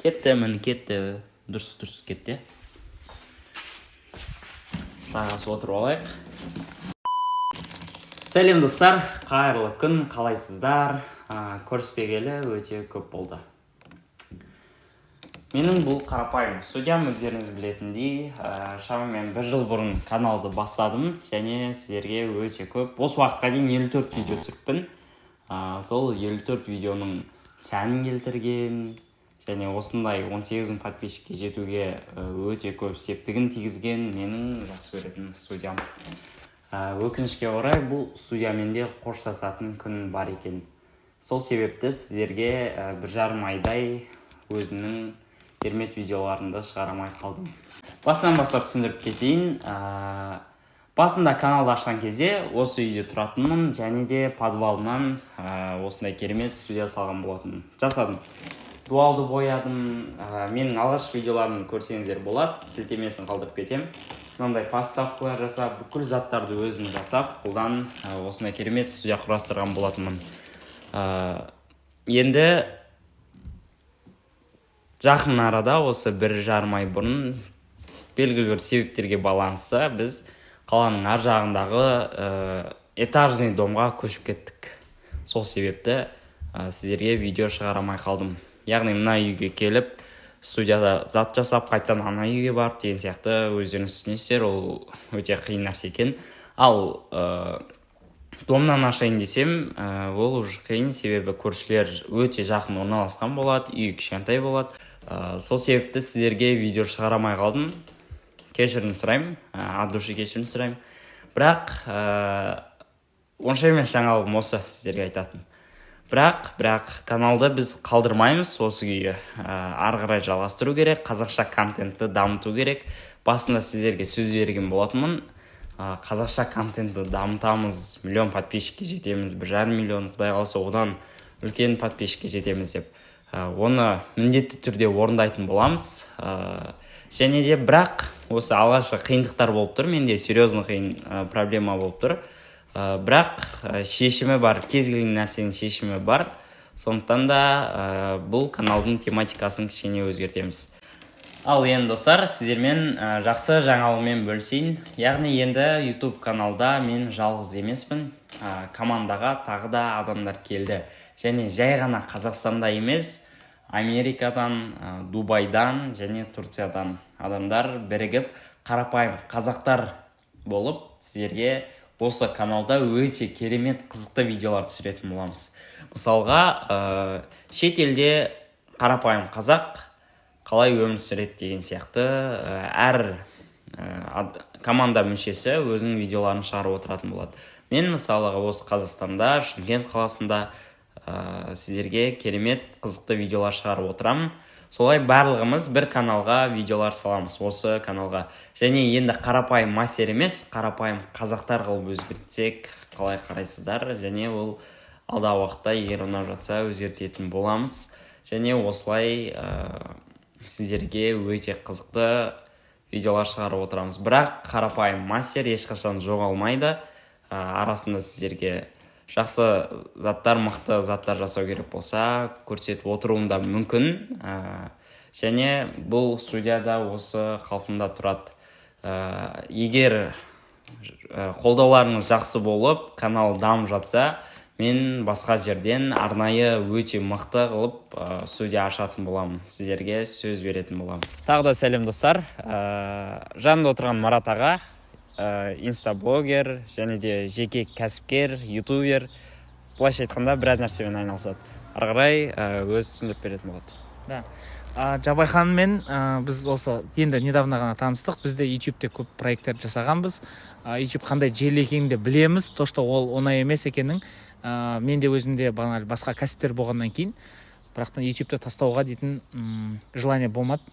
Міне кетті. Дұрыс кетті. Жағасы отырып алайық. Сәлем достар, қайырлы күн, қалайсыздар? Көріспегелі өте көп болды. Менің бұл қарапайым студиям, өздеріңіз білетіндей, шамамен 1 жыл бұрын каналды бастадым, және сіздерге өте көп. Осы уақытқа дейін 54 видео түсіріппін. Сол 54 видеоның сәнін келтірген, және осындай 18 подписчикке жетуге өте көп септігін тигізген менің жақсы көретін студиям. Өкінішке орай бұл студиямен де қоштасатын күн бар екен. Сол себепті сіздерге 1,5 айдай өзімнің керемет видеоларымды шығарамай қалдым. Басынан бастап түсіндіріп кетейін. Басында каналды ашқан кезде осы үйде тұратынмын, және де подвалынан осындай керемет студия салған болатынмын. Жасадым. Дуалды боядым. Менің алғашқы видеоларымды көрсеңіздер болады, сілтемесін қалдырып кетем. Мынандай подставкалар жасап, бүкіл заттарды өзім жасап, қолдан осындай керемет студия құрастырған болатынмын. Енді жақын арада осы 1,5 ай бұрын белгілі бір себептерге байланысты біз қаланың ар жағындағы этажный домға көшіп кеттік. Сол себепті сіздерге видео шығарамай қалдым. Яғни мына үйге келіп, студияда зат жасап, қайтадан ана үйге барып деген сияқты өздеріңіз түсінесіздер, ол өте қиын нәрсе екен. Ал домнан ашайын десем, ол уже қиын, себебі көршілер өте жақын орналасқан болады, үй кішкентай болады. Сол себепті сіздерге видео шығарамай қалдым. Кешірім сұраймын, от души кешірім сұраймын. Бірақ онша емес жаңалығым осы сіздерге айтатын. Бірақ каналды біз қалдырмаймыз, осы күйі ары қарай жалғастыру керек, қазақша контентті дамыту керек. Басында сіздерге сөз берген болатынмын. Қазақша контентті дамытамыз, 1 миллион подписчикке жетеміз, 1,5 миллион, құдай қаласа одан үлкен подписчикке жетеміз деп. Оны міндетті түрде орындайтын боламыз. Және де бірақ осы алғашқы қиындықтар болып тұр, менде серьезный қиын проблема болып тұр. Бірақ шешімі бар, кез келген нәрсенің шешімі бар. Сондықтан да бұл каналдың тематикасын кішкене өзгертеміз. Ал енді достар, сіздермен жақсы жаңалығымен бөлісейін. Яғни енді YouTube каналда мен жалғыз емеспін. Командаға тағы да адамдар келді. Және жай ғана Қазақстанда емес, Америкадан, Дубайдан және Турциядан адамдар бірігіп, қарапайым қазақтар болып, сіздерге осы каналда өте керемет қызықты видеолар түсіретін боламыз. Мысалға, шет елде қарапайым қазақ қалай өмір сүреді деген сияқты әр команда мүшесі өзінің видеоларын шығарып отыратын болады. Мен мысалға осы Қазақстанда, Шымкент қаласында сіздерге керемет қызықты видеолар шығарып отырамын. Солай барлығымыз бір каналға видеолар саламыз, осы каналға. Және енді қарапайым мастер емес, қарапайым қазақтар қылып өзгертсек қалай қарайсыздар, және ол алдағы уақытта егер ұнап жатса өзгертетін боламыз. Және осылай сіздерге өте қызықты видеолар шығарып отырамыз. Бірақ қарапайым мастер ешқашан жоғалмайды. Арасында сіздерге жақсы заттар, мықты заттар жасау керек болса, көрсетіп отыруым да мүмкін. Және бұл студияда осы қалпында тұрады. Егер қолдауларыңыз жақсы болып, канал дамып жатса, мен басқа жерден арнайы өте мықты қылып студия ашатын боламын. Сіздерге сөз беретін боламын. Тағы да сәлем достар. Жанында отырған Марат аға, инстаблогер, және де жеке кәсіпкер, ютубер, былайша айтқанда біраз нәрсемен айналысады. Ары қарай өз түсіндіріп беретін болады. Жабайханмен біз осы енді недавно ғана таныстық. Бізде YouTube-те көп проекттер жасағанбыз. YouTube қандай желі екенін де білеміз. То, что ол оңай емес екенін. Мен де өзімде басқа кәсіптер болғаннан кейін, бірақтан YouTube-те тастауға дейтін желание болмады.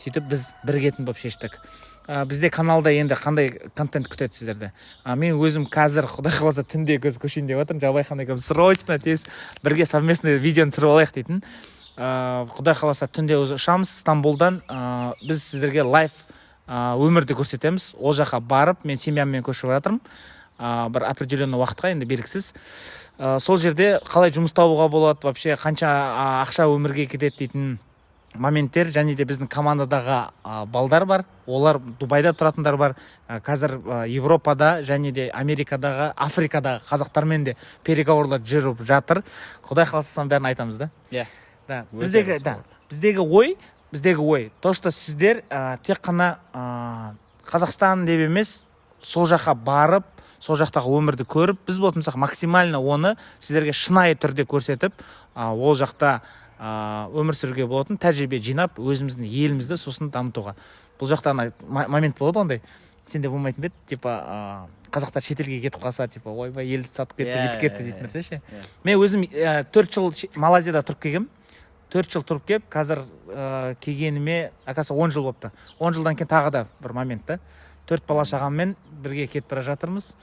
Сөйтіп біз бірігетін болып шештік. Бізде каналда енді қандай контент күтеді сіздерді. Мен өзім қазір құдай қаласа түнде көшейін деп отырмын. Жабайхан екеуміз срочно тез бірге совместный видеоны түсіріп алайық дейтін. Құдай қаласа түнде ұшамыз Стамбулдан. Біз сіздерге лайв өмірді көрсетеміз. Ол жаққа барып, мен семьяммен көшіп жатырмын. Бір определенный уақытқа, енді белгісіз. Сол жерде қалай жұмыс табуға болады, вообще қанша ақша өмірге кетеді дейтін моменттер, және де біздің командадағы балдар бар, олар Дубайда тұратындар бар, қазір Европада және де Америкадағы, Африкадағы қазақтармен де переговорлар жүріп жатыр. Құдай қаласа соның бәрін айтамыз да. Да, біздегі ой, то, что сіздер тек қана Қазақстан деп емес, сол жаққа барып, сол жақтағы өмірді көріп, біз болатын болсақ максимально оны сіздерге шынайы түрде көрсетіп, ол жақта өмір сүруге болатын тәжірибе жинап, өзіміздің елімізді сосын дамытуға. Бұл жақта момент болады ондай, сенде болмайтын бет, типа қазақтар шетелге кетіп қалса, типа ойбай елді сатып кетті, бүйтіп кетті дейтін нәрсе ше. Мен өзім 4 жыл Малайзияда тұрып келгем. 4 жыл тұрып келіп, қазір келгеніме, оказывается 10 жыл болыпты. 10 жылдан кейін тағы да бір момент та. 4 бала шағаммен бірге кетіп бара жатырмыз.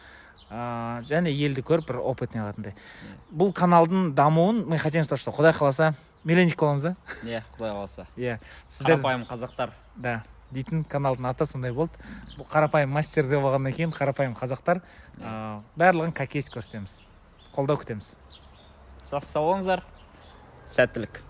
Және елді көріп бір опытный алатындай. Бұл каналдың дамуын мы хотим, что Құдай қаласа миллионник боламыз да? Құдай қаласа. Қарапайым қазақтар. Да, дейтін каналдың аты сондай болды. Бұл қарапайым мастер деп болғаннан кейін қарапайым қазақтар барлығын кәкес көрсетеміз. Қолдау күтеміз. Жақсы сау болыңыздар. Сәттілік.